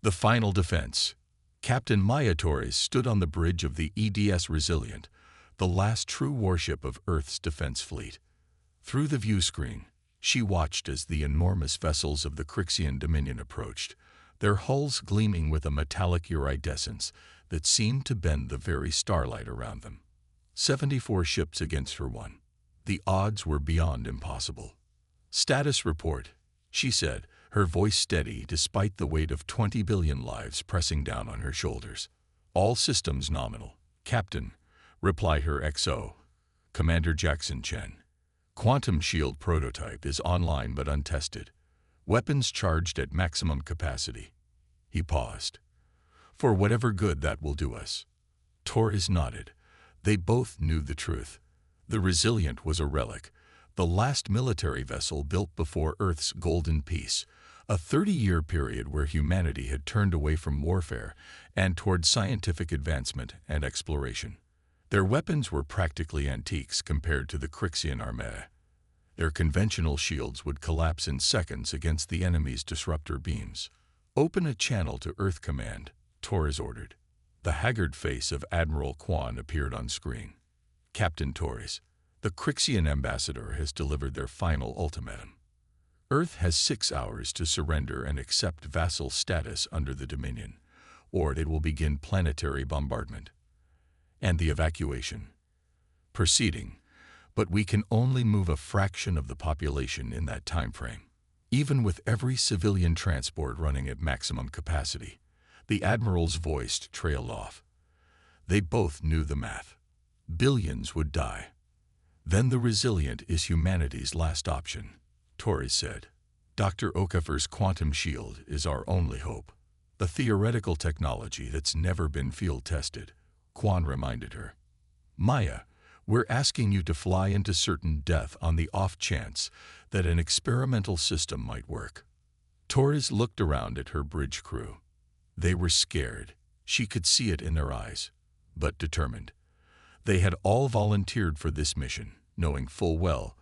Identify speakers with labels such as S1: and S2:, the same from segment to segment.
S1: The final defense. Captain Maya Torres stood on the bridge of the EDS Resilient, the last true warship of Earth's defense fleet. Through the view screen, she watched as the enormous vessels of the Crixian Dominion approached, their hulls gleaming with a metallic iridescence that seemed to bend the very starlight around them. 74 ships against her one. The odds were beyond impossible. "Status report," she said, her voice steady despite the weight of 20 billion lives pressing down on her shoulders. "All systems nominal, Captain," replied her XO, Commander Jackson Chen. "Quantum shield prototype is online but untested. Weapons charged at maximum capacity." He paused. "For whatever good that will do us." Torres nodded. They both knew the truth. The Resilient was a relic, the last military vessel built before Earth's golden peace, a 30-year period where humanity had turned away from warfare and toward scientific advancement and exploration. Their weapons were practically antiques compared to the Crixian Armada. Their conventional shields would collapse in seconds against the enemy's disruptor beams. "Open a channel to Earth Command," Torres ordered. The haggard face of Admiral Quan appeared on screen. "Captain Torres, the Crixian ambassador has delivered their final ultimatum. Earth has 6 hours to surrender and accept vassal status under the Dominion, or it will begin planetary bombardment. And the evacuation. Proceeding, but we can only move a fraction of the population in that time frame. Even with every civilian transport running at maximum capacity." The Admiral's voice trailed off. They both knew the math. Billions would die. "Then the Resilient is humanity's last option," Torres said. "Dr. Okafor's quantum shield is our only hope. The theoretical technology that's never been field-tested," Quan reminded her. "Maya, we're asking you to fly into certain death on the off chance that an experimental system might work." Torres looked around at her bridge crew. They were scared. She could see it in their eyes, but determined. They had all volunteered for this mission, knowing full well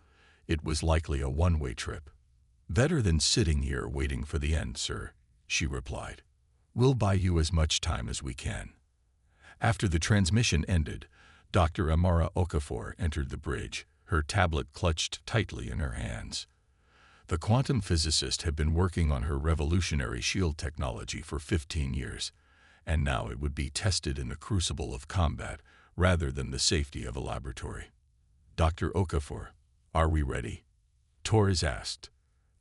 S1: it was likely a one-way trip. "Better than sitting here waiting for the end, sir," she replied. "We'll buy you as much time as we can." After the transmission ended, Dr. Amara Okafor entered the bridge, her tablet clutched tightly in her hands. The quantum physicist had been working on her revolutionary shield technology for 15 years, and now it would be tested in the crucible of combat rather than the safety of a laboratory. "Dr. Okafor, are we ready?" Torres asked.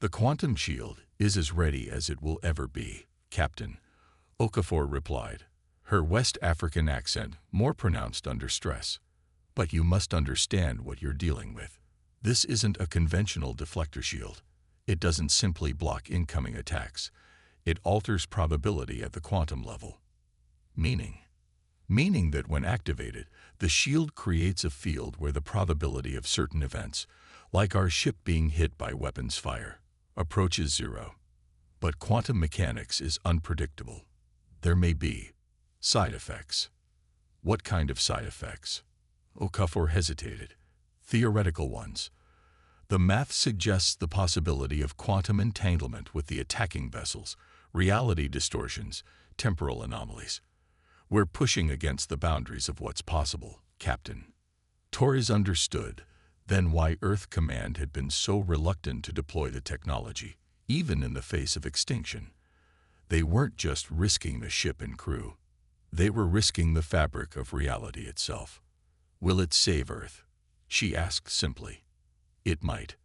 S1: "The quantum shield is as ready as it will ever be, Captain," Okafor replied, her West African accent more pronounced under stress. "But you must understand what you're dealing with. This isn't a conventional deflector shield. It doesn't simply block incoming attacks. It alters probability at the quantum level." Meaning that when activated, the shield creates a field where the probability of certain events, like our ship being hit by weapons fire, approaches zero. But quantum mechanics is unpredictable. There may be side effects. "What kind of side effects?" Okafor hesitated. "Theoretical ones. The math suggests the possibility of quantum entanglement with the attacking vessels, reality distortions, temporal anomalies. We're pushing against the boundaries of what's possible, Captain." Torres understood then why Earth Command had been so reluctant to deploy the technology, even in the face of extinction. They weren't just risking the ship and crew. They were risking the fabric of reality itself. "Will it save Earth?" she asked simply. "It might,"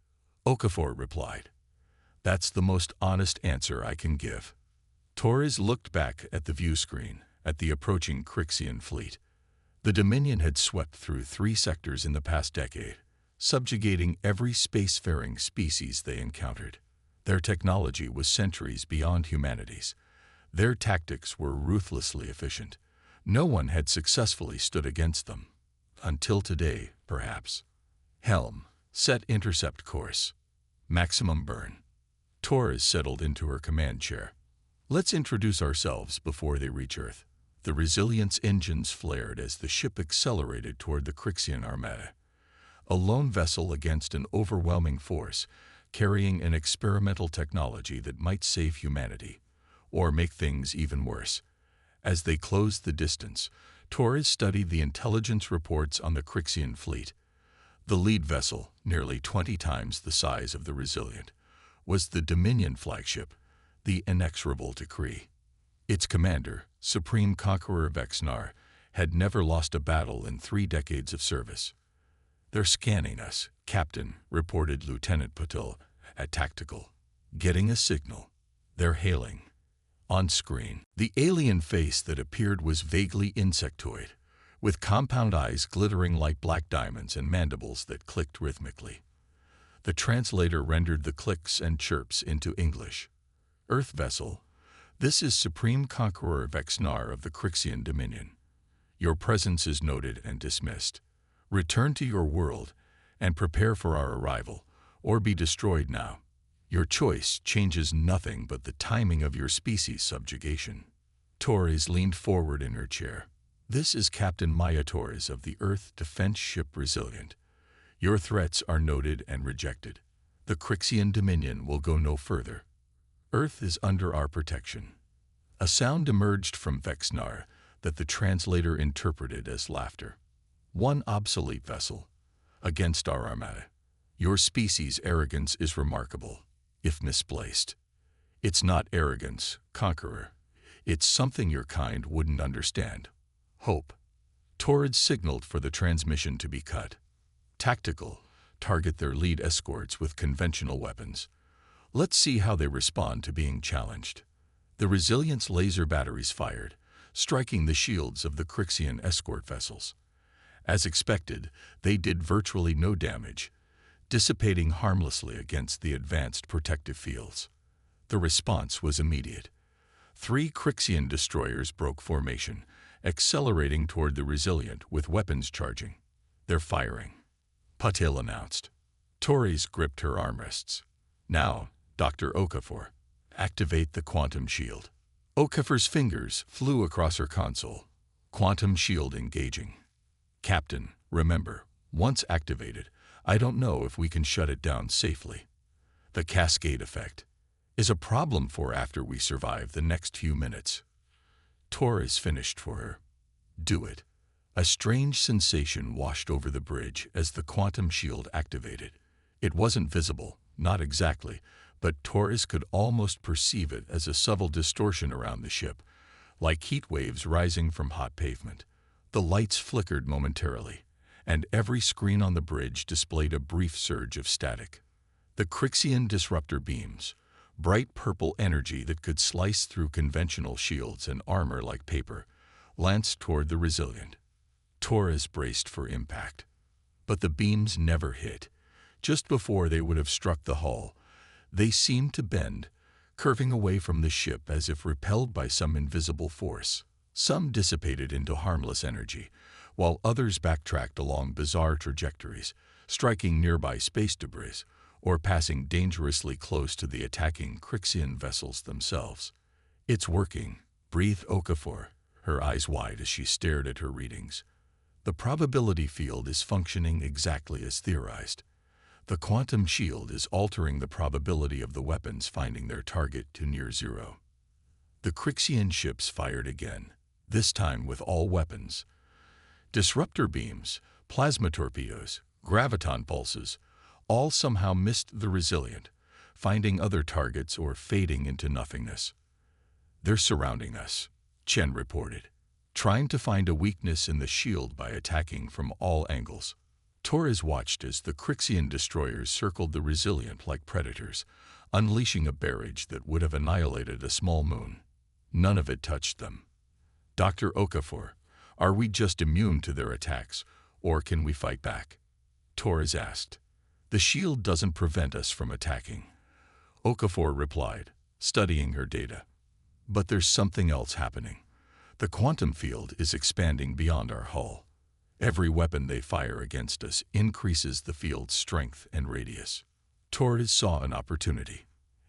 S1: Okafor replied. "That's the most honest answer I can give." Torres looked back at the view screen, at the approaching Crixian fleet. The Dominion had swept through 3 sectors in the past decade, subjugating every spacefaring species they encountered. Their technology was centuries beyond humanity's. Their tactics were ruthlessly efficient. No one had successfully stood against them. Until today, perhaps. "Helm, set intercept course. Maximum burn." Torres settled into her command chair. "Let's introduce ourselves before they reach Earth." The Resilient's engines flared as the ship accelerated toward the Crixian Armada. A lone vessel against an overwhelming force, carrying an experimental technology that might save humanity. or make things even worse. As they closed the distance, Torres studied the intelligence reports on the Crixian fleet. The lead vessel, nearly 20 times the size of the Resilient, was the Dominion flagship, the inexorable Decree. Its commander, Supreme Conqueror Vexnar, had never lost a battle in 3 decades of service. "They're scanning us, Captain," reported Lieutenant Patil at Tactical. "Getting a signal. They're hailing." On screen, the alien face that appeared was vaguely insectoid, with compound eyes glittering like black diamonds and mandibles that clicked rhythmically. The translator rendered the clicks and chirps into English. "Earth vessel, this is Supreme Conqueror Vexnar of the Crixian Dominion. Your presence is noted and dismissed. Return to your world and prepare for our arrival, or be destroyed now. Your choice changes nothing but the timing of your species' subjugation." Torres leaned forward in her chair. "This is Captain Maya Torres of the Earth Defense Ship Resilient. Your threats are noted and rejected. The Crixian Dominion will go no further. Earth is under our protection." A sound emerged from Vexnar that the translator interpreted as laughter. "One obsolete vessel against our Armada. Your species' arrogance is remarkable, if misplaced. It's not arrogance, Conqueror. It's something your kind wouldn't understand. Hope." Torres signaled for the transmission to be cut. Tactical, target their lead escorts with conventional weapons. Let's see how they respond to being challenged. The Resilient's laser batteries fired, striking the shields of the Crixian escort vessels. As expected, they did virtually no damage, dissipating harmlessly against the advanced protective fields. The response was immediate. 3 Crixian destroyers broke formation, accelerating toward the Resilient with weapons charging. "They're firing," Patil announced. Torres gripped her armrests. "Now, Dr. Okafor, activate the quantum shield." Okafor's fingers flew across her console. Quantum shield engaging. "Captain, remember, once activated, I don't know if we can shut it down safely. The cascade effect is a problem for after we survive the next few minutes." Torres finished for her. "Do it." A strange sensation washed over the bridge as the quantum shield activated. It wasn't visible, not exactly, but Torres could almost perceive it as a subtle distortion around the ship, like heat waves rising from hot pavement. The lights flickered momentarily, and every screen on the bridge displayed a brief surge of static. The Crixian disruptor beams, bright purple energy that could slice through conventional shields and armor like paper, lanced toward the Resilient. Torres braced for impact. But the beams never hit. Just before they would have struck the hull, they seemed to bend, curving away from the ship as if repelled by some invisible force. Some dissipated into harmless energy, while others backtracked along bizarre trajectories, striking nearby space debris, or passing dangerously close to the attacking Crixian vessels themselves. "It's working," breathed Okafor, her eyes wide as she stared at her readings. "The probability field is functioning exactly as theorized. The quantum shield is altering the probability of the weapons finding their target to near zero." The Crixian ships fired again, this time with all weapons. Disruptor beams, plasma torpedoes, graviton pulses, all somehow missed the Resilient, finding other targets or fading into nothingness. "They're surrounding us," Chen reported, trying to find a weakness in the shield by attacking from all angles. Torres watched as the Crixian destroyers circled the Resilient like predators, unleashing a barrage that would have annihilated a small moon. None of it touched them. "Dr. Okafor, are we just immune to their attacks, or can we fight back?" Torres asked. "The shield doesn't prevent us from attacking," Okafor replied, studying her data. "But there's something else happening. The quantum field is expanding beyond our hull. Every weapon they fire against us increases the field's strength and radius." Torres saw an opportunity.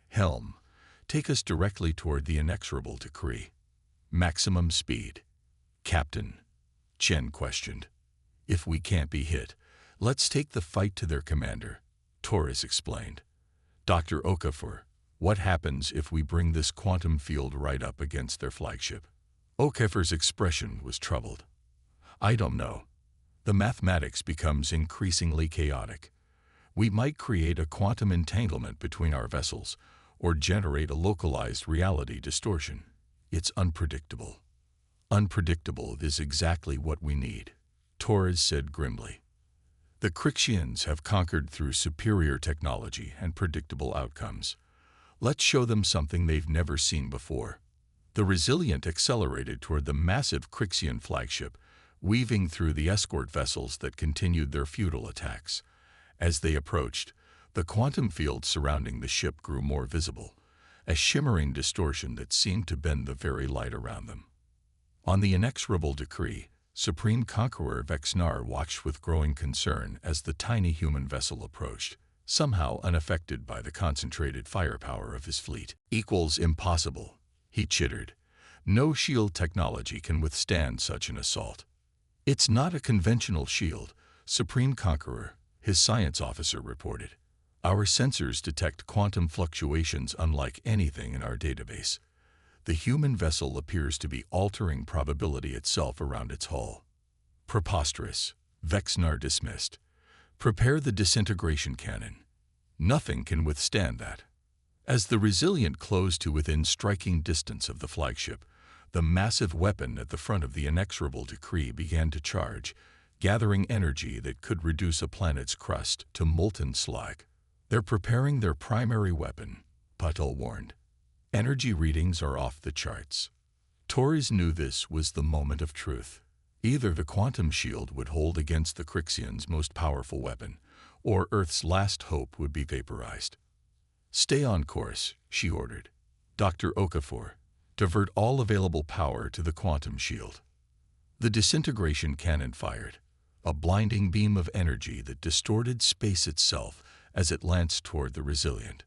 S1: "Helm, take us directly toward the inexorable Decree. Maximum speed." "Captain," Chen questioned. "If we can't be hit, let's take the fight to their commander," Torres explained. "Dr. Okafor, What happens if we bring this quantum field right up against their flagship? O'Keefe's expression was troubled. I don't know. The mathematics becomes increasingly chaotic. We might create a quantum entanglement between our vessels, or generate a localized reality distortion. It's unpredictable. Unpredictable is exactly what we need, Torres said grimly. The Crixians have conquered through superior technology and predictable outcomes. Let's show them something they've never seen before. The Resilient accelerated toward the massive Crixian flagship, weaving through the escort vessels that continued their futile attacks. As they approached, the quantum field surrounding the ship grew more visible, a shimmering distortion that seemed to bend the very light around them. On the inexorable decree, Supreme Conqueror Vexnar watched with growing concern as the tiny human vessel approached, somehow unaffected by the concentrated firepower of his fleet. Equals impossible, he chittered. No shield technology can withstand such an assault. It's not a conventional shield, Supreme Conqueror, his science officer reported. Our sensors detect quantum fluctuations unlike anything in our database. The human vessel appears to be altering probability itself around its hull. Preposterous, Vexnar dismissed. Prepare the disintegration cannon. Nothing can withstand that. As the Resilient closed to within striking distance of the flagship, the massive weapon at the front of the inexorable decree began to charge, gathering energy that could reduce a planet's crust to molten slag. They're preparing their primary weapon, Patel warned. Energy readings are off the charts. Torres knew this was the moment of truth. Either the quantum shield would hold against the Crixians' most powerful weapon, or Earth's last hope would be vaporized. Stay on course, she ordered. Dr. Okafor, divert all available power to the quantum shield. The disintegration cannon fired, a blinding beam of energy that distorted space itself as it lanced toward the Resilient.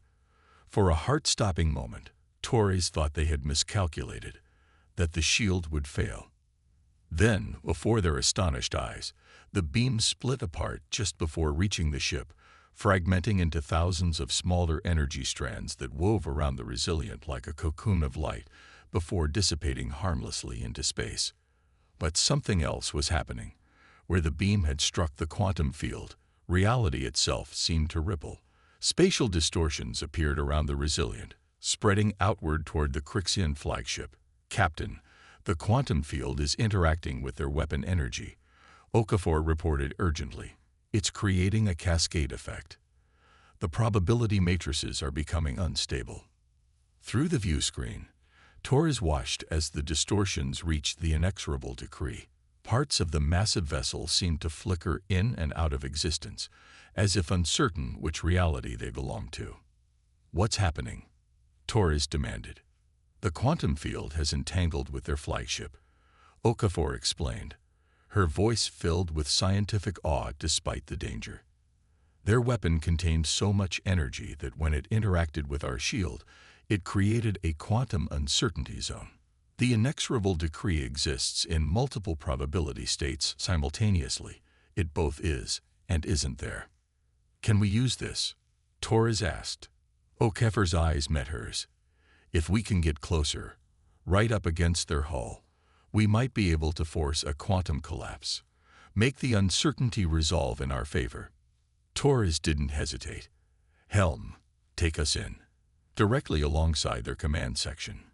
S1: For a heart-stopping moment, Torres thought they had miscalculated, that the shield would fail. Then, before their astonished eyes, the beam split apart just before reaching the ship, fragmenting into thousands of smaller energy strands that wove around the Resilient like a cocoon of light before dissipating harmlessly into space. But something else was happening. Where the beam had struck the quantum field, reality itself seemed to ripple. Spatial distortions appeared around the Resilient, spreading outward toward the Crixian flagship. Captain, the quantum field is interacting with their weapon energy, Okafor reported urgently. It's creating a cascade effect. The probability matrices are becoming unstable. Through the view screen, Torres watched as the distortions reached the inexorable decree. Parts of the massive vessel seemed to flicker in and out of existence, as if uncertain which reality they belonged to. What's happening? Torres demanded. The quantum field has entangled with their flagship, Okafor explained, her voice filled with scientific awe despite the danger. Their weapon contained so much energy that when it interacted with our shield, it created a quantum uncertainty zone. The inexorable decree exists in multiple probability states simultaneously. It both is and isn't there. Can we use this? Torres asked. O'Keefe's eyes met hers. If we can get closer, right up against their hull, we might be able to force a quantum collapse, make the uncertainty resolve in our favor. Torres didn't hesitate. Helm, take us in. Directly alongside their command section.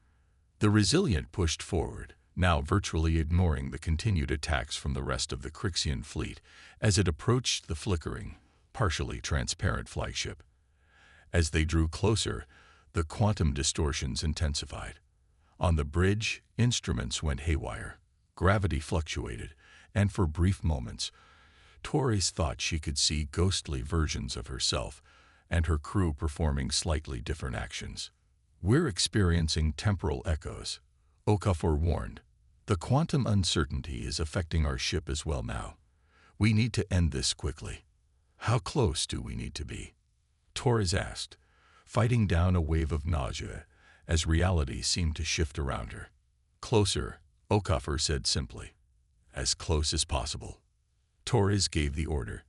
S1: The Resilient pushed forward, now virtually ignoring the continued attacks from the rest of the Crixian fleet as it approached the flickering, partially transparent flagship. As they drew closer, the quantum distortions intensified. On the bridge, instruments went haywire, gravity fluctuated, and for brief moments, Torres thought she could see ghostly versions of herself and her crew performing slightly different actions. We're experiencing temporal echoes, Okafor warned. The quantum uncertainty is affecting our ship as well now. We need to end this quickly. How close do we need to be? Torres asked, fighting down a wave of nausea as reality seemed to shift around her. Closer, Okafor said simply. As close as possible. Torres gave the order,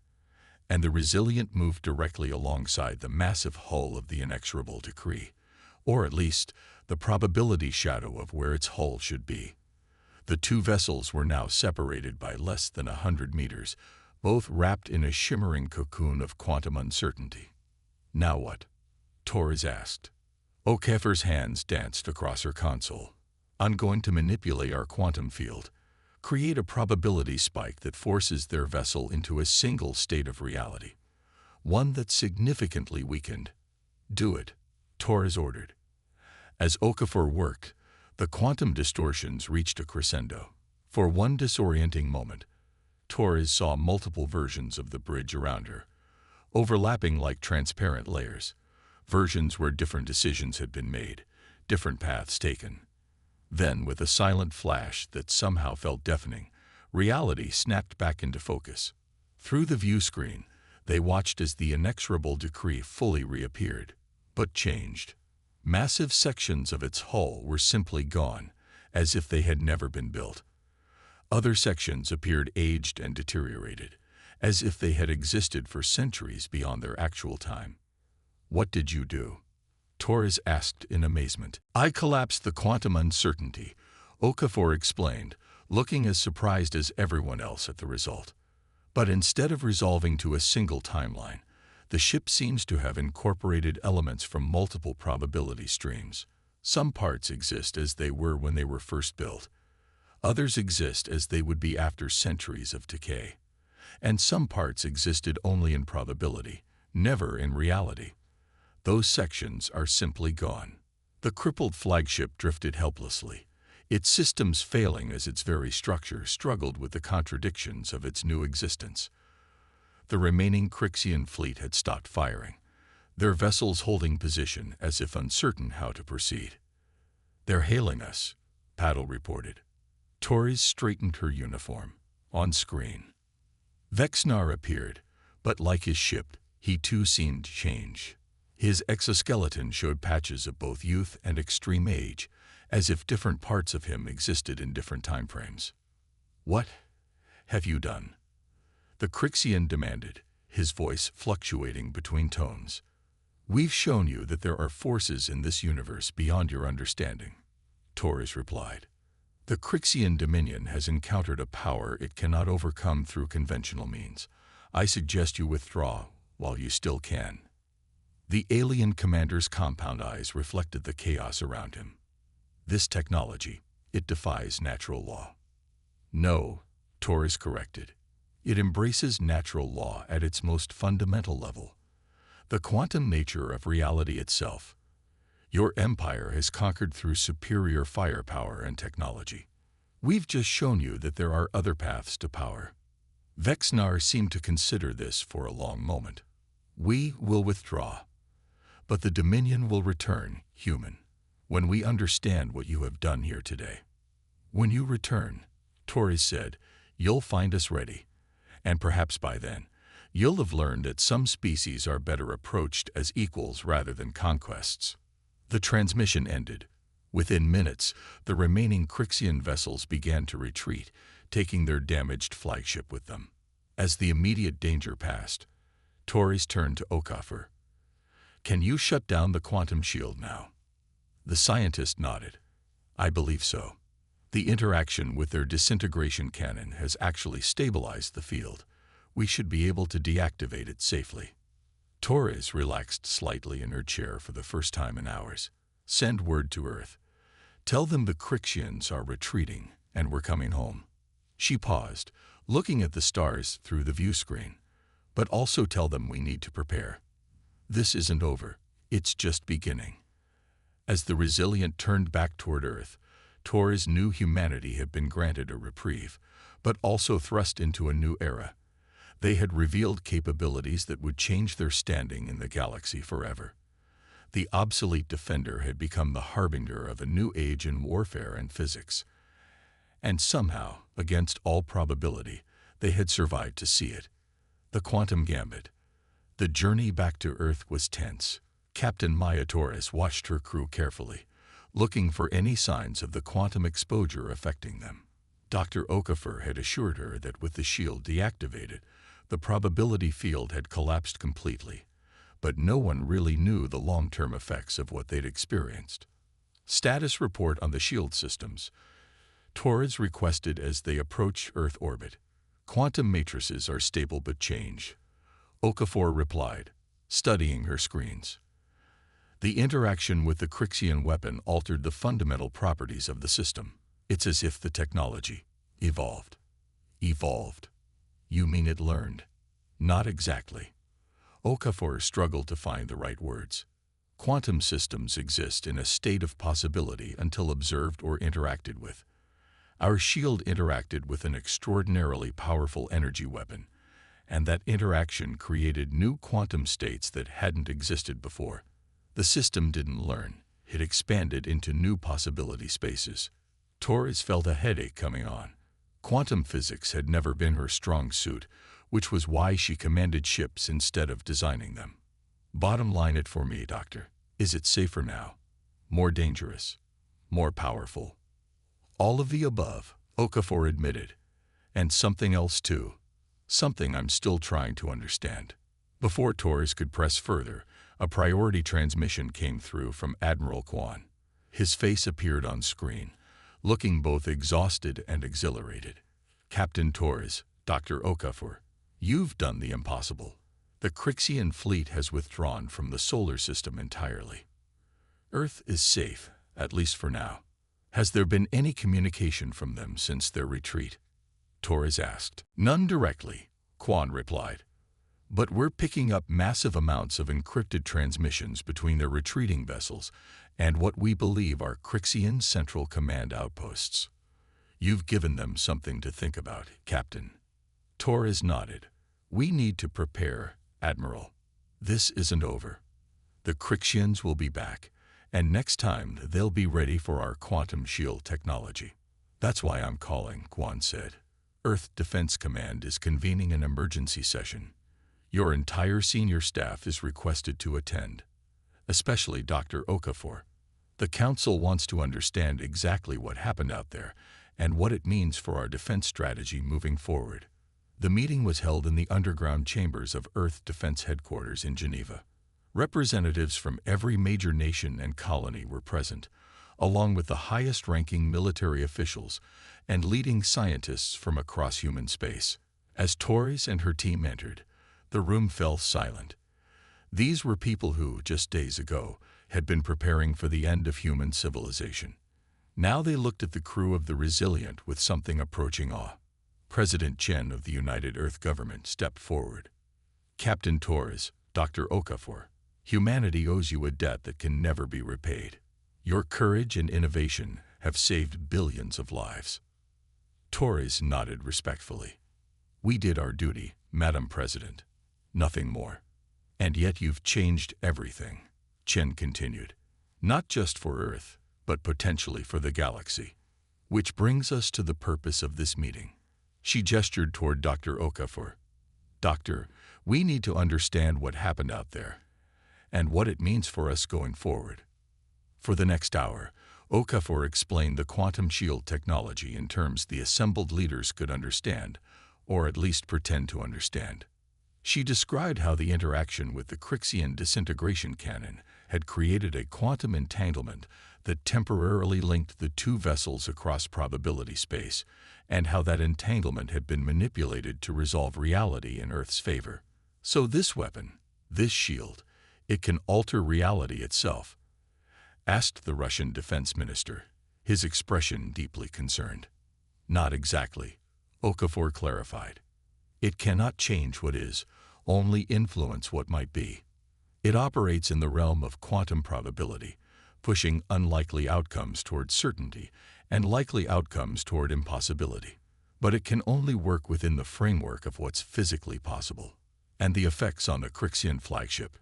S1: and the Resilient moved directly alongside the massive hull of the inexorable decree, or at least the probability shadow of where its hull should be. The two vessels were now separated by less than 100 meters, both wrapped in a shimmering cocoon of quantum uncertainty. Now what? Torres asked. O'Keefe's hands danced across her console. I'm going to manipulate our quantum field, create a probability spike that forces their vessel into a single state of reality, one that's significantly weakened. Do it, Torres ordered. As Okafor worked, the quantum distortions reached a crescendo. For one disorienting moment, Torres saw multiple versions of the bridge around her, overlapping like transparent layers, versions where different decisions had been made, different paths taken. Then, with a silent flash that somehow felt deafening, reality snapped back into focus. Through the view screen, they watched as the inexorable decree fully reappeared, but changed. Massive sections of its hull were simply gone, as if they had never been built. Other sections appeared aged and deteriorated, as if they had existed for centuries beyond their actual time. What did you do? Torres asked in amazement. I collapsed the quantum uncertainty, Okafor explained, looking as surprised as everyone else at the result. But instead of resolving to a single timeline, the ship seems to have incorporated elements from multiple probability streams. Some parts exist as they were when they were first built. Others exist as they would be after centuries of decay. And some parts existed only in probability, never in reality. Those sections are simply gone. The crippled flagship drifted helplessly, its systems failing as its very structure struggled with the contradictions of its new existence. The remaining Crixian fleet had stopped firing, their vessels holding position as if uncertain how to proceed. They're hailing us, Paddle reported. Torres straightened her uniform. On screen, Vexnar appeared, but like his ship, he too seemed changed. His exoskeleton showed patches of both youth and extreme age, as if different parts of him existed in different timeframes. What have you done? The Crixian demanded, his voice fluctuating between tones. We've shown you that there are forces in this universe beyond your understanding, Torres replied. The Crixian Dominion has encountered a power it cannot overcome through conventional means. I suggest you withdraw while you still can. The alien commander's compound eyes reflected the chaos around him. This technology, it defies natural law. No, Torres corrected. It embraces natural law at its most fundamental level, the quantum nature of reality itself. Your empire has conquered through superior firepower and technology. We've just shown you that there are other paths to power. Vexnar seemed to consider this for a long moment. We will withdraw, but the Dominion will return, human, when we understand what you have done here today. When you return, Torres said, you'll find us ready, and perhaps by then, you'll have learned that some species are better approached as equals rather than conquests. The transmission ended. Within minutes, the remaining Crixian vessels began to retreat, taking their damaged flagship with them. As the immediate danger passed, Torres turned to Okafor. Can you shut down the quantum shield now? The scientist nodded. I believe so. The interaction with their disintegration cannon has actually stabilized the field. We should be able to deactivate it safely. Torres relaxed slightly in her chair for the first time in hours. Send word to Earth. Tell them the Crixians are retreating and we're coming home. She paused, looking at the stars through the view screen. But also tell them we need to prepare. This isn't over. It's just beginning. As the Resilient turned back toward Earth, Torres knew humanity had been granted a reprieve, but also thrust into a new era. They had revealed capabilities that would change their standing in the galaxy forever. The obsolete Defender had become the harbinger of a new age in warfare and physics. And somehow, against all probability, they had survived to see it. The Quantum Gambit. The journey back to Earth was tense. Captain Maya Torres watched her crew carefully, looking for any signs of the quantum exposure affecting them. Dr. Okafor had assured her that with the shield deactivated, the probability field had collapsed completely. but no one really knew the long-term effects of what they'd experienced. Status report on the shield systems. Torres requested as they approach Earth orbit. Quantum matrices are stable but change. Okafor replied, studying her screens. The interaction with the Crixian weapon altered the fundamental properties of the system. It's as if the technology evolved. Evolved? You mean it learned? Not exactly. Okafor struggled to find the right words. Quantum systems exist in a state of possibility until observed or interacted with. Our shield interacted with an extraordinarily powerful energy weapon, and that interaction created new quantum states that hadn't existed before. The system didn't learn. It expanded into new possibility spaces. Torres felt a headache coming on. Quantum physics had never been her strong suit, which was why she commanded ships instead of designing them. Bottom line it for me, Doctor. Is it safer now? More dangerous? More powerful? All of the above, Okafor admitted. And something else too. Something I'm still trying to understand. Before Torres could press further, a priority transmission came through from Admiral Kwan. His face appeared on screen, looking both exhausted and exhilarated. Captain Torres, Dr. Okafor, you've done the impossible. The Crixian fleet has withdrawn from the solar system entirely. Earth is safe, at least for now. Has there been any communication from them since their retreat? Torres asked. None directly, Kwan replied. But we're picking up massive amounts of encrypted transmissions between their retreating vessels and what we believe are Crixian Central Command outposts. You've given them something to think about, Captain. Torres nodded. We need to prepare, Admiral. This isn't over. The Crixians will be back, and next time they'll be ready for our quantum shield technology. That's why I'm calling, Kwan said. Earth Defense Command is convening an emergency session. Your entire senior staff is requested to attend, especially Dr. Okafor. The Council wants to understand exactly what happened out there and what it means for our defense strategy moving forward. The meeting was held in the underground chambers of Earth Defense Headquarters in Geneva. Representatives from every major nation and colony were present, along with the highest-ranking military officials and leading scientists from across human space. As Torres and her team entered, the room fell silent. These were people who, just days ago, had been preparing for the end of human civilization. Now they looked at the crew of the Resilient with something approaching awe. President Chen of the United Earth Government stepped forward. Captain Torres, Dr. Okafor, humanity owes you a debt that can never be repaid. Your courage and innovation have saved billions of lives. Torres nodded respectfully. We did our duty, Madam President. Nothing more. And yet you've changed everything, Chen continued. Not just for Earth, but potentially for the galaxy. Which brings us to the purpose of this meeting. She gestured toward Dr. Okafor. Doctor, we need to understand what happened out there, and what it means for us going forward. For the next hour, Okafor explained the quantum shield technology in terms the assembled leaders could understand, or at least pretend to understand. She described how the interaction with the Crixian disintegration cannon had created a quantum entanglement that temporarily linked the two vessels across probability space, and how that entanglement had been manipulated to resolve reality in Earth's favor. So this weapon, this shield, it can alter reality itself? Asked the Russian defense minister, his expression deeply concerned. Not exactly, Okafor clarified. It cannot change what is, only influence what might be. It operates in the realm of quantum probability, pushing unlikely outcomes toward certainty and likely outcomes toward impossibility. But it can only work within the framework of what's physically possible. And the effects on the Crixian flagship?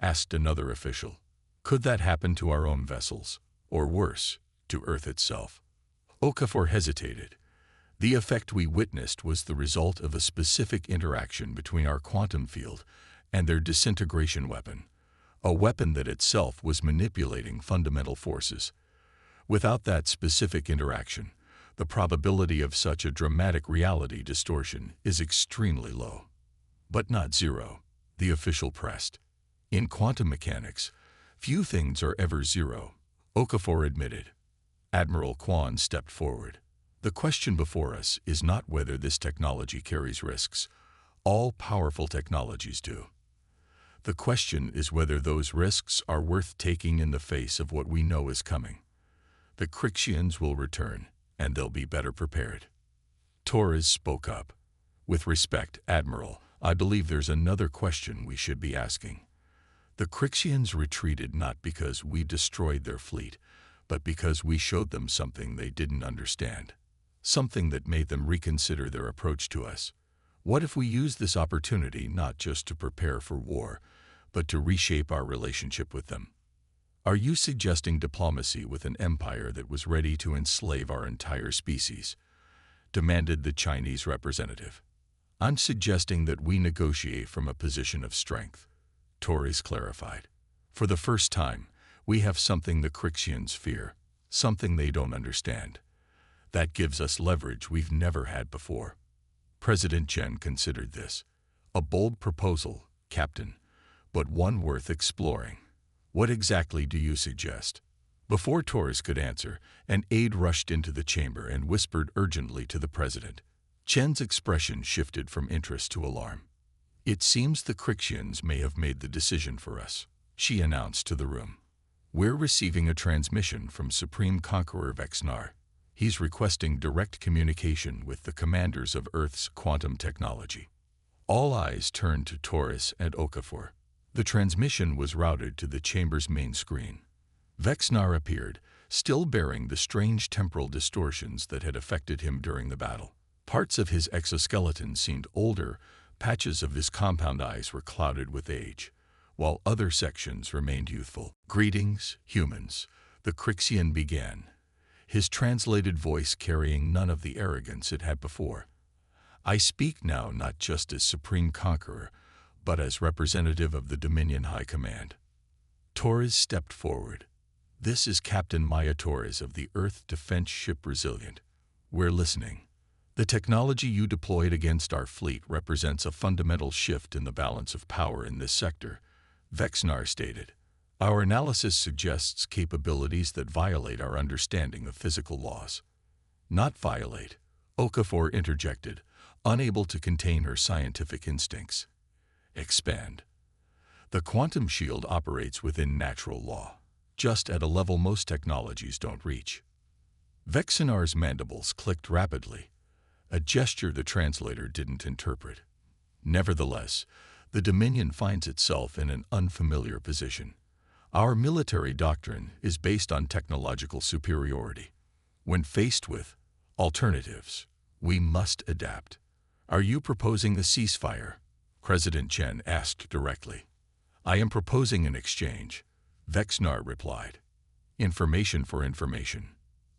S1: Asked another official. Could that happen to our own vessels? Or worse, to Earth itself? Okafor hesitated. The effect we witnessed was the result of a specific interaction between our quantum field and their disintegration weapon, a weapon that itself was manipulating fundamental forces. Without that specific interaction, the probability of such a dramatic reality distortion is extremely low. But not zero, the official pressed. In quantum mechanics, few things are ever zero, Okafor admitted. Admiral Kwan stepped forward. The question before us is not whether this technology carries risks. All powerful technologies do. The question is whether those risks are worth taking in the face of what we know is coming. The Crixians will return, and they'll be better prepared. Torres spoke up. With respect, Admiral, I believe there's another question we should be asking. The Crixians retreated not because we destroyed their fleet, but because we showed them something they didn't understand. Something that made them reconsider their approach to us. What if we use this opportunity not just to prepare for war, but to reshape our relationship with them? Are you suggesting diplomacy with an empire that was ready to enslave our entire species? Demanded the Chinese representative. I'm suggesting that we negotiate from a position of strength, Torres clarified. For the first time, we have something the Crixians fear, something they don't understand. That gives us leverage we've never had before. President Chen considered this. A bold proposal, Captain, but one worth exploring. What exactly do you suggest? Before Torres could answer, an aide rushed into the chamber and whispered urgently to the president. Chen's expression shifted from interest to alarm. It seems the Crixians may have made the decision for us, she announced to the room. We're receiving a transmission from Supreme Conqueror Vexnar. He's requesting direct communication with the commanders of Earth's quantum technology. All eyes turned to Torres and Okafor. The transmission was routed to the chamber's main screen. Vexnar appeared, still bearing the strange temporal distortions that had affected him during the battle. Parts of his exoskeleton seemed older, patches of his compound eyes were clouded with age, while other sections remained youthful. Greetings, humans, the Crixian began, his translated voice carrying none of the arrogance it had before. I speak now not just as Supreme Conqueror, but as representative of the Dominion High Command. Torres stepped forward. This is Captain Maya Torres of the Earth Defense Ship Resilient. We're listening. The technology you deployed against our fleet represents a fundamental shift in the balance of power in this sector, Vexnar stated. Our analysis suggests capabilities that violate our understanding of physical laws. Not violate, Okafor interjected, unable to contain her scientific instincts. Expand. The quantum shield operates within natural law, just at a level most technologies don't reach. Vexinar's mandibles clicked rapidly, a gesture the translator didn't interpret. Nevertheless, the Dominion finds itself in an unfamiliar position. Our military doctrine is based on technological superiority. When faced with alternatives, we must adapt. Are you proposing a ceasefire? President Chen asked directly. I am proposing an exchange, Vexnar replied. Information for information.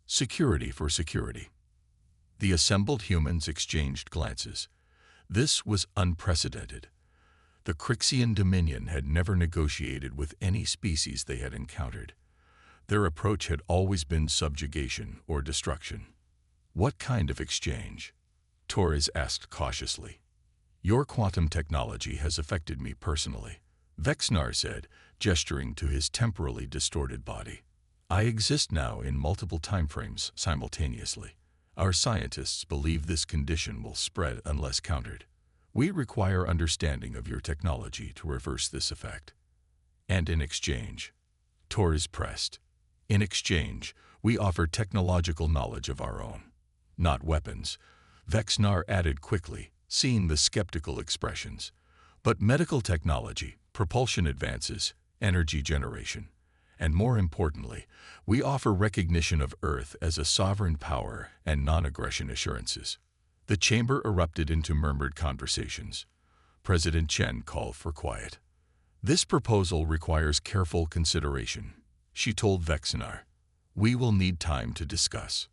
S1: Security for security. The assembled humans exchanged glances. This was unprecedented. The Crixian Dominion had never negotiated with any species they had encountered. Their approach had always been subjugation or destruction. What kind of exchange? Torres asked cautiously. Your quantum technology has affected me personally, Vexnar said, gesturing to his temporally distorted body. I exist now in multiple timeframes simultaneously. Our scientists believe this condition will spread unless countered. We require understanding of your technology to reverse this effect. And in exchange, Torres pressed. In exchange, we offer technological knowledge of our own, not weapons, Vexnar added quickly, seeing the skeptical expressions. But medical technology, propulsion advances, energy generation, and more importantly, we offer recognition of Earth as a sovereign power and non-aggression assurances. The chamber erupted into murmured conversations. President Chen called for quiet. This proposal requires careful consideration, she told Vexnar. We will need time to discuss.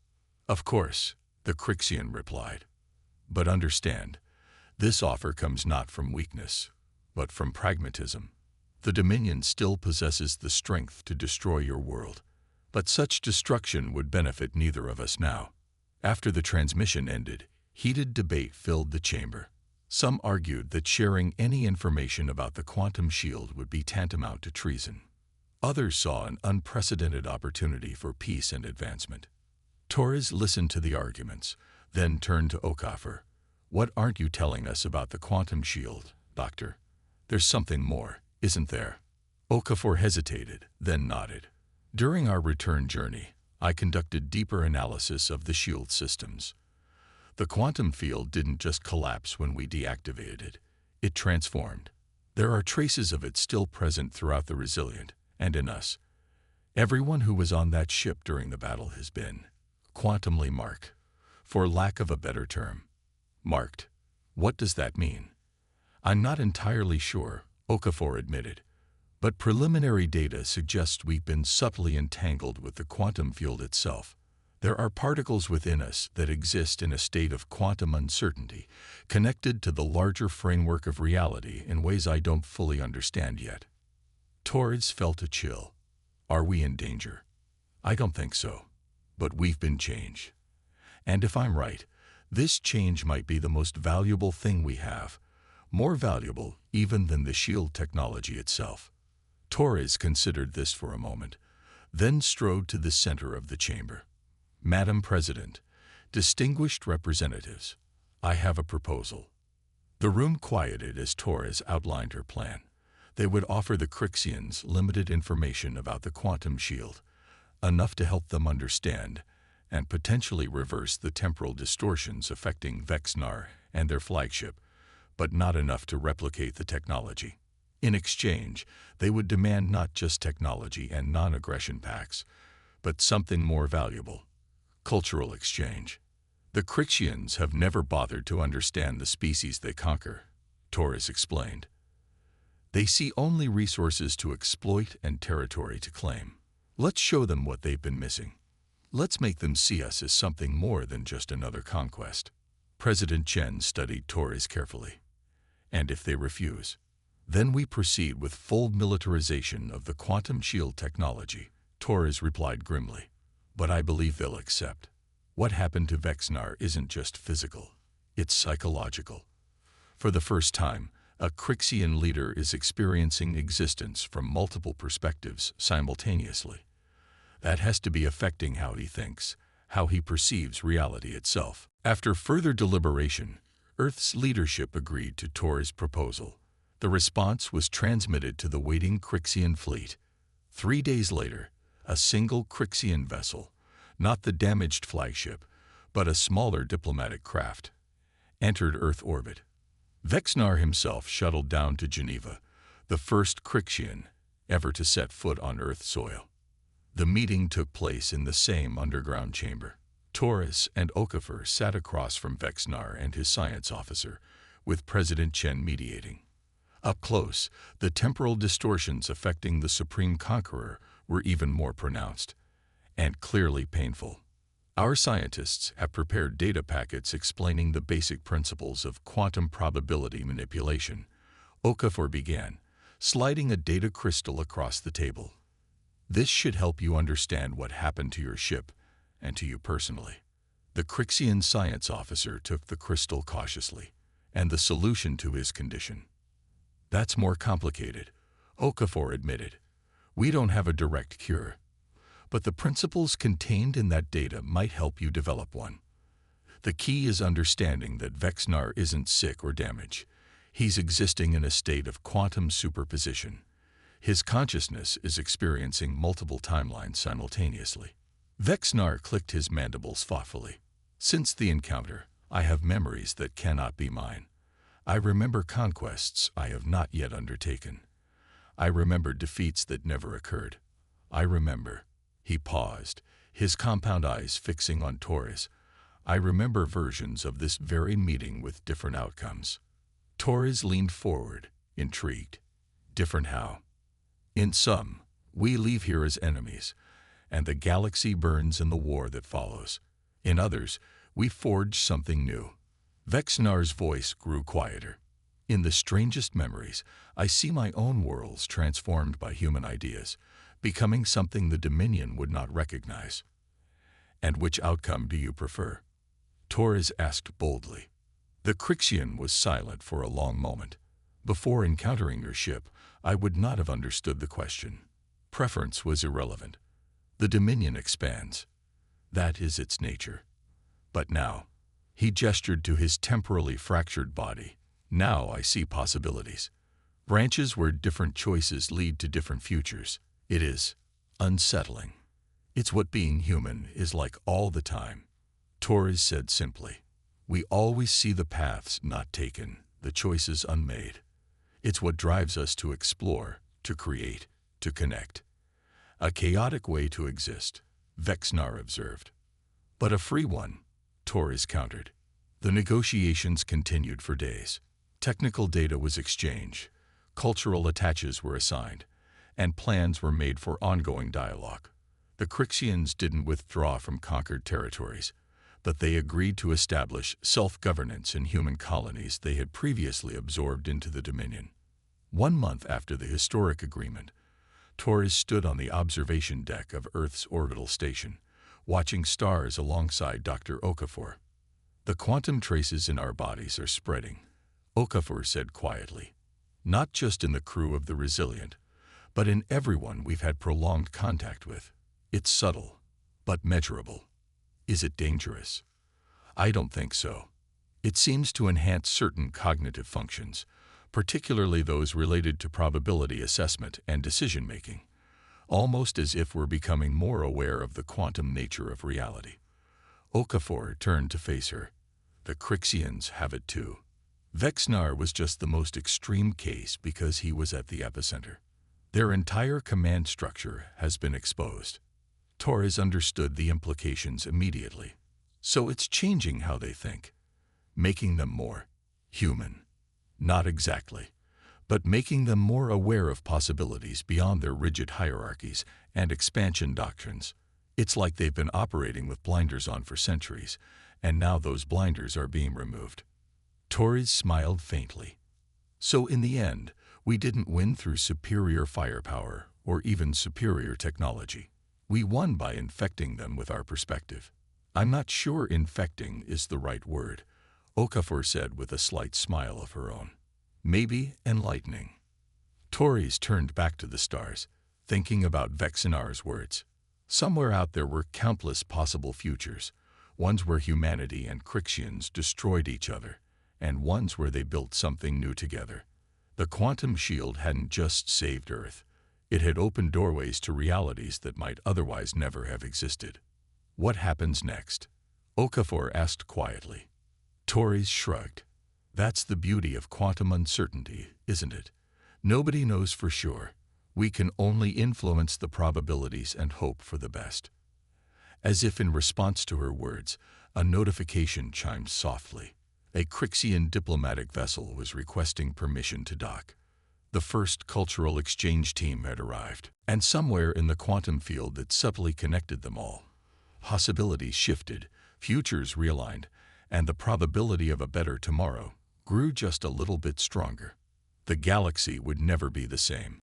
S1: Of course, the Crixian replied. But understand, this offer comes not from weakness, but from pragmatism. The Dominion still possesses the strength to destroy your world, but such destruction would benefit neither of us now. After the transmission ended, heated debate filled the chamber. Some argued that sharing any information about the quantum shield would be tantamount to treason. Others saw an unprecedented opportunity for peace and advancement. Torres listened to the arguments, then turned to Okafor. "What aren't you telling us about the quantum shield, Doctor? There's something more, isn't there?" Okafor hesitated, then nodded. "During our return journey, I conducted deeper analysis of the shield systems. The quantum field didn't just collapse when we deactivated it. It transformed. There are traces of it still present throughout the Resilient, and in us. Everyone who was on that ship during the battle has been quantumly marked, for lack of a better term. Marked. What does that mean?" "I'm not entirely sure," Okafor admitted, "but preliminary data suggests we've been subtly entangled with the quantum field itself. There are particles within us that exist in a state of quantum uncertainty, connected to the larger framework of reality in ways I don't fully understand yet." Torres felt a chill. "Are we in danger?" "I don't think so. But we've been changed. And if I'm right, this change might be the most valuable thing we have, more valuable even than the shield technology itself." Torres considered this for a moment, then strode to the center of the chamber. "Madam President, distinguished representatives, I have a proposal." The room quieted as Torres outlined her plan. They would offer the Crixians limited information about the quantum shield, enough to help them understand and potentially reverse the temporal distortions affecting Vexnar and their flagship, but not enough to replicate the technology. In exchange, they would demand not just technology and non-aggression pacts, but something more valuable: cultural exchange. "The Crixians have never bothered to understand the species they conquer," Torres explained. "They see only resources to exploit and territory to claim. Let's show them what they've been missing. Let's make them see us as something more than just another conquest." President Chen studied Torres carefully. "And if they refuse, then we proceed with full militarization of the quantum shield technology," Torres replied grimly. "But I believe they'll accept. What happened to Vexnar isn't just physical, it's psychological. For the first time, a Crixian leader is experiencing existence from multiple perspectives simultaneously. That has to be affecting how he thinks, how he perceives reality itself." After further deliberation, Earth's leadership agreed to Torres' proposal. The response was transmitted to the waiting Crixian fleet. 3 days later, a single Crixian vessel, not the damaged flagship, but a smaller diplomatic craft, entered Earth orbit. Vexnar himself shuttled down to Geneva, the first Crixian ever to set foot on Earth soil. The meeting took place in the same underground chamber. Torres and Okafor sat across from Vexnar and his science officer, with President Chen mediating. Up close, the temporal distortions affecting the Supreme Conqueror were even more pronounced, and clearly painful. "Our scientists have prepared data packets explaining the basic principles of quantum probability manipulation," Okafor began, sliding a data crystal across the table. "This should help you understand what happened to your ship and to you personally." The Crixian science officer took the crystal cautiously, and the solution to his condition. "That's more complicated," Okafor admitted. "We don't have a direct cure, but the principles contained in that data might help you develop one. The key is understanding that Vexnar isn't sick or damaged. He's existing in a state of quantum superposition. His consciousness is experiencing multiple timelines simultaneously." Vexnar clicked his mandibles thoughtfully. "Since the encounter, I have memories that cannot be mine. I remember conquests I have not yet undertaken. I remember defeats that never occurred. I remember—" He paused, his compound eyes fixing on Torres. "I remember versions of this very meeting with different outcomes." Torres leaned forward, intrigued. "Different how?" "In some, we leave here as enemies, and the galaxy burns in the war that follows. In others, we forge something new." Vexnar's voice grew quieter. "In the strangest memories, I see my own worlds transformed by human ideas, becoming something the Dominion would not recognize." "And which outcome do you prefer?" Torres asked boldly. The Crixian was silent for a long moment. Before encountering your ship, I would not have understood the question. Preference was irrelevant. The Dominion expands. That is its nature. But now, he gestured to his temporally fractured body. Now I see possibilities. Branches where different choices lead to different futures. It is unsettling. It's what being human is like all the time. Torres said simply. We always see the paths not taken, the choices unmade. It's what drives us to explore, to create, to connect. A chaotic way to exist, Vexnar observed. But a free one, Torres countered. The negotiations continued for days. Technical data was exchanged, cultural attaches were assigned, and plans were made for ongoing dialogue. The Crixians didn't withdraw from conquered territories, but they agreed to establish self-governance in human colonies they had previously absorbed into the Dominion. 1 month after the historic agreement, Torres stood on the observation deck of Earth's orbital station, watching stars alongside Dr. Okafor. The quantum traces in our bodies are spreading, Okafor said quietly. Not just in the crew of the Resilient, but in everyone we've had prolonged contact with. It's subtle, but measurable. Is it dangerous? I don't think so. It seems to enhance certain cognitive functions, particularly those related to probability assessment and decision-making, almost as if we're becoming more aware of the quantum nature of reality. Okafor turned to face her. The Crixians have it too. Vexnar was just the most extreme case because he was at the epicenter. Their entire command structure has been exposed. Torres understood the implications immediately. So it's changing how they think, making them more human. Not exactly, but making them more aware of possibilities beyond their rigid hierarchies and expansion doctrines. It's like they've been operating with blinders on for centuries, and now those blinders are being removed. Torres smiled faintly. So in the end, we didn't win through superior firepower or even superior technology. We won by infecting them with our perspective. I'm not sure infecting is the right word, Okafor said with a slight smile of her own. Maybe enlightening. Torres turned back to the stars, thinking about Vexinar's words. Somewhere out there were countless possible futures, ones where humanity and Crixians destroyed each other, and ones where they built something new together. The quantum shield hadn't just saved Earth. It had opened doorways to realities that might otherwise never have existed. What happens next? Okafor asked quietly. Torres shrugged. That's the beauty of quantum uncertainty, isn't it? Nobody knows for sure. We can only influence the probabilities and hope for the best. As if in response to her words, a notification chimed softly. A Crixian diplomatic vessel was requesting permission to dock. The first cultural exchange team had arrived, and somewhere in the quantum field that subtly connected them all, possibilities shifted, futures realigned, and the probability of a better tomorrow grew just a little bit stronger. The galaxy would never be the same.